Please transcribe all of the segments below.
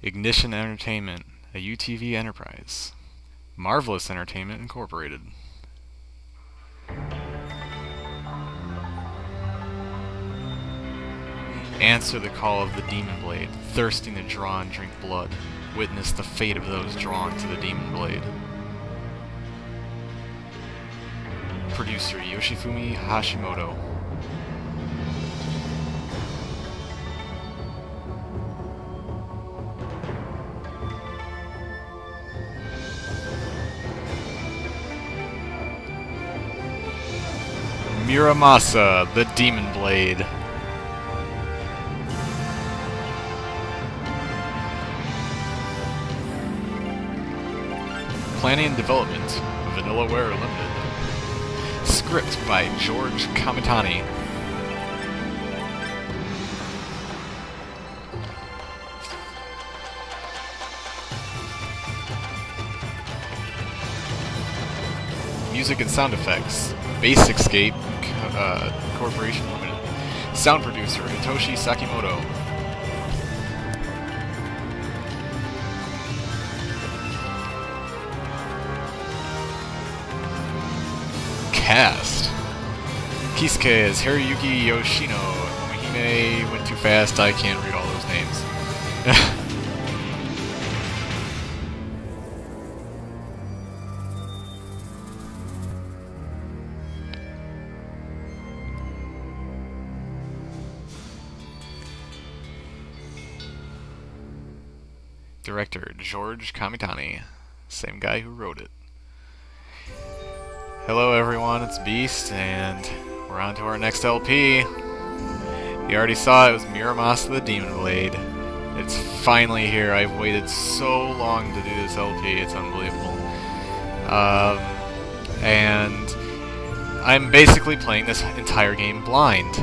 Ignition Entertainment, a UTV enterprise. Marvelous Entertainment Incorporated. Answer the call of the Demon Blade, thirsting to draw and drink blood. Witness the fate of those drawn to the Demon Blade. Producer Yoshifumi Hashimoto. Muramasa, the Demon Blade. Planning and development, VANTLLAWARE Limited. Script by George Kamitani. Music and sound effects, Basiscape Corporation Limited. Sound producer, Hitoshi Sakimoto. Cast. Kisuke as Haruyuki Yoshino. Momohime went too fast, I can't read all those names. Director, George Kamitani. Same guy who wrote it. Hello everyone, it's Beast, and we're on to our next LP. You already saw it was Muramasa the Demon Blade. It's finally here. I've waited so long to do this LP, it's unbelievable. And I'm basically playing this entire game blind.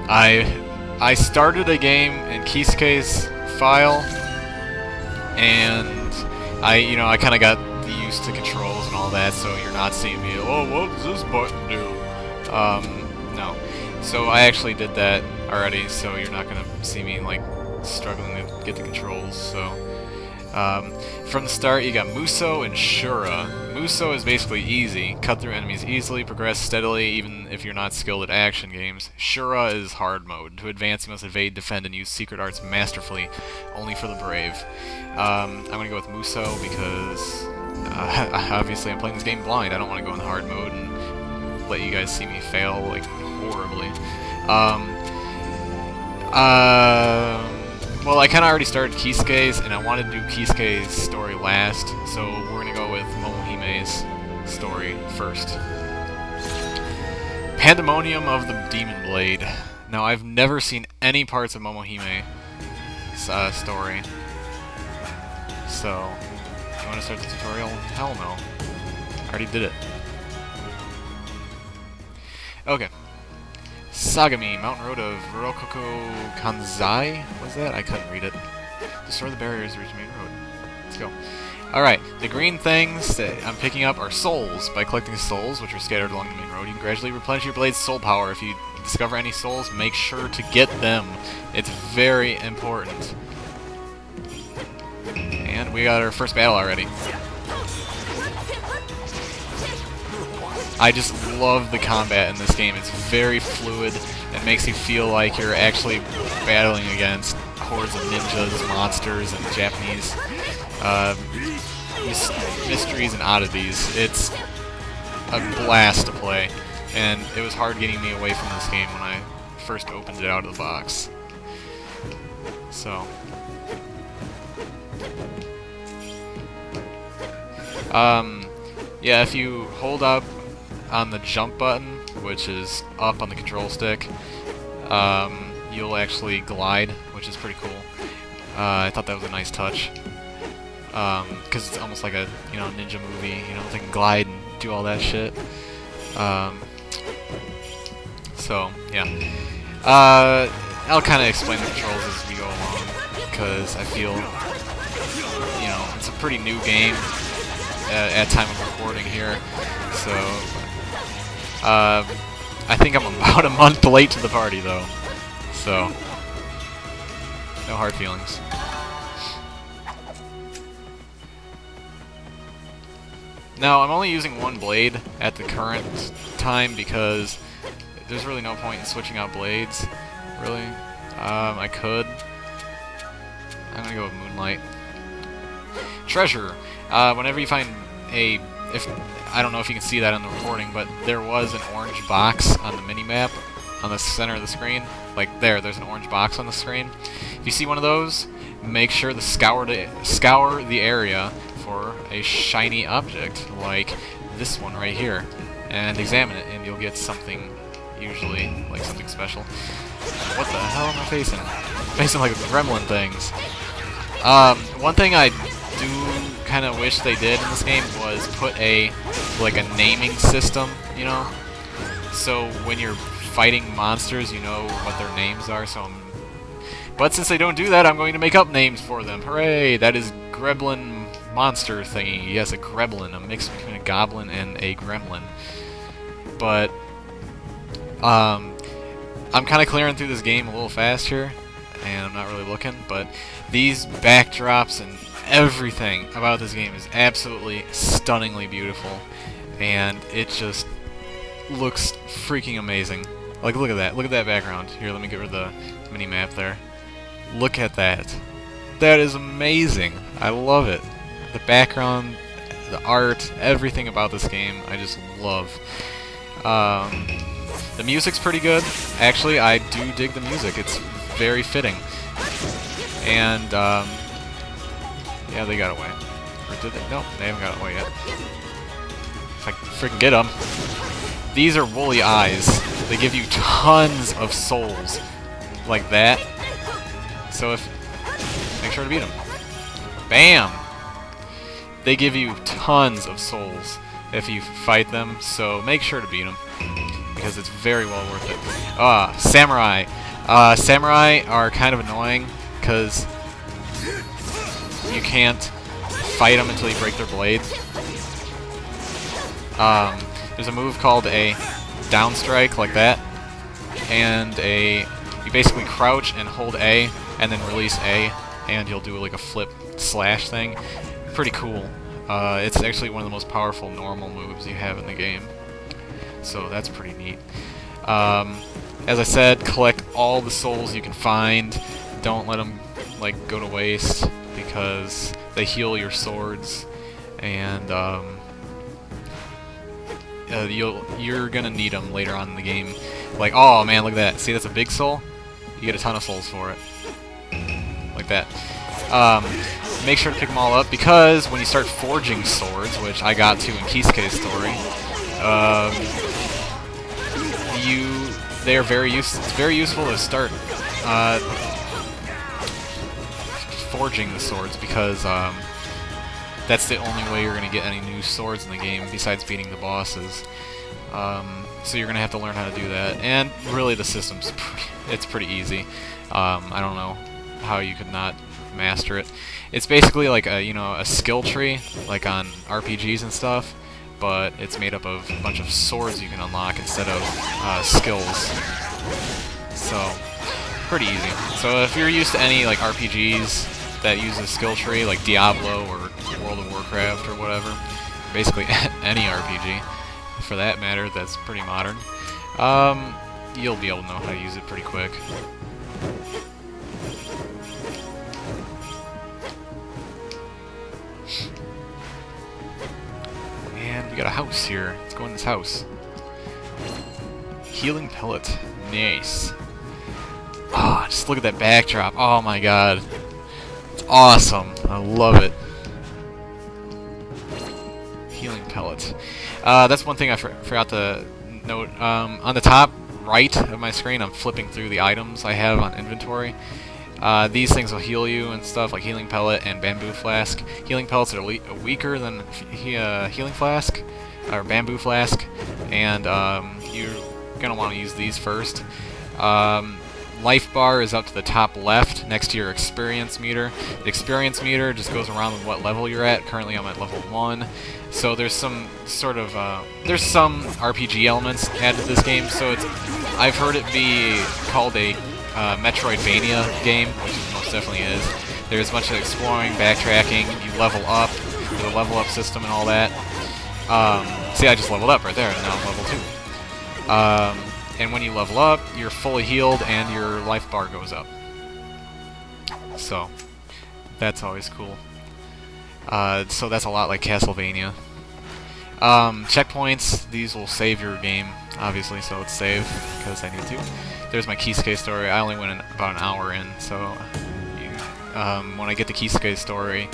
I started a game in Kisuke's file, and I kind of got used to controls and all that, so you're not seeing me, oh, what does this button do? No. So I actually did that already, so you're not going to see me, like, struggling to get the controls, so... from the start, you got Muso and Shura. Muso is basically easy. Cut through enemies easily, progress steadily, even if you're not skilled at action games. Shura is hard mode. To advance, you must evade, defend, and use secret arts masterfully, only for the brave. I'm going to go with Muso because... obviously, I'm playing this game blind. I don't want to go in hard mode and let you guys see me fail, like, horribly. Well, I kind of already started Kisuke's, and I wanted to do Kisuke's story last, so we're going to go with Momohime's story first. Pandemonium of the Demon Blade. Now, I've never seen any parts of Momohime's story, so... You want to start the tutorial? Hell no. I already did it. Okay. Sagami, Mountain Road of Rokoko Kanzai? What was that? I couldn't read it. Destroy the barriers to reach the main road. Let's go. Alright, the green things that I'm picking up are souls. By collecting souls, which are scattered along the main road, you can gradually replenish your blade's soul power. If you discover any souls, make sure to get them. It's very important. And we got our first battle already. I just love the combat in this game. It's very fluid. It makes you feel like you're actually battling against hordes of ninjas, monsters, and Japanese mysteries and oddities. It's a blast to play, and it was hard getting me away from this game when I first opened it out of the box. So... yeah, if you hold up on the jump button, which is up on the control stick, you'll actually glide, which is pretty cool. I thought that was a nice touch, because it's almost like a, ninja movie, they can glide and do all that shit. So, yeah. I'll kind of explain the controls as we go along, because I feel, it's a pretty new game at time of recording here, so I think I'm about a month late to the party though. So No hard feelings. Now, I'm only using one blade at the current time because there's really no point in switching out blades, really. I could. I'm gonna go with Moonlight. Treasure. Whenever you find a... I don't know if you can see that on the recording, but there was an orange box on the mini-map on the center of the screen. Like there's an orange box on the screen. If you see one of those, make sure to scour the area for a shiny object, like this one right here, and examine it, and you'll get something, usually, like something special. What the hell am I facing? I'm facing like gremlin things. One thing I do kind of wish they did in this game was put a naming system, you know? So when you're fighting monsters, you know what their names are, but since they don't do that, I'm going to make up names for them. Hooray! That is Gremlin monster thingy. Yes, a Greblin, a mix between a goblin and a gremlin. But, I'm kind of clearing through this game a little fast here, and I'm not really looking, but these backdrops and everything about this game is absolutely stunningly beautiful, and it just looks freaking amazing. Like, look at that. Look at that background. Here, let me get rid of the mini-map there. Look at that. That is amazing. I love it. The background, the art, everything about this game, I just love. The music's pretty good. Actually, I do dig the music. It's very fitting. And, yeah, they got away. Or did they? No, they haven't got away yet. If I can freaking get them. These are woolly eyes. They give you tons of souls. Like that. So make sure to beat them. Bam! They give you tons of souls if you fight them, so make sure to beat them, because it's very well worth it. Samurai. Samurai are kind of annoying, because you can't fight them until you break their blade. There's a move called a down strike, like that, and you basically crouch and hold A, and then release A, and you'll do like a flip slash thing. Pretty cool. It's actually one of the most powerful normal moves you have in the game, so that's pretty neat. As I said, collect all the souls you can find. Don't let them go to waste, because they heal your swords, and you're gonna need them later on in the game. Like, oh man, look at that. See, that's a big soul? You get a ton of souls for it. Like that. Make sure to pick them all up, because when you start forging swords, which I got to in Kisuke's story, they are very useful. It's very useful to start forging the swords, because that's the only way you're going to get any new swords in the game besides beating the bosses. So you're going to have to learn how to do that. And really, the system's it's pretty easy. I don't know how you could not master it. It's basically like a skill tree, like on RPGs and stuff, but it's made up of a bunch of swords you can unlock instead of skills. So pretty easy. So if you're used to any RPGs that use a skill tree, like Diablo or World of Warcraft or whatever, basically any RPG for that matter that's pretty modern, you'll be able to know how to use it pretty quick. And we got a house here. Let's go in this house. Healing pellet. Nice. Ah, oh, just look at that backdrop. Oh my god. It's awesome. I love it. Healing pellet. That's one thing I forgot to note. On the top right of my screen, I'm flipping through the items I have on inventory. These things will heal you and stuff, like Healing Pellet and Bamboo Flask. Healing Pellets are weaker than Healing Flask, or Bamboo Flask, and you're going to want to use these first. Life bar is up to the top left, next to your experience meter. The experience meter just goes around with what level you're at. Currently I'm at level 1. So there's some sort of, there's some RPG elements added to this game, so I've heard it be called a Metroidvania game, which it most definitely is. There's a bunch of exploring, backtracking, you level up, there's a level up system and all that. See, I just leveled up right there, and now I'm level 2. And when you level up, you're fully healed and your life bar goes up. So, that's always cool. So that's a lot like Castlevania. Checkpoints, these will save your game, obviously, so it's save, because I need to. There's my Kisuke story. I only went in about an hour in, so when I get the Kisuke story,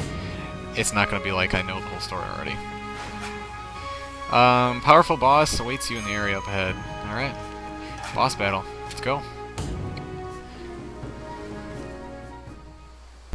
it's not going to be like I know the whole story already. Powerful boss awaits you in the area up ahead. Alright, boss battle. Let's go.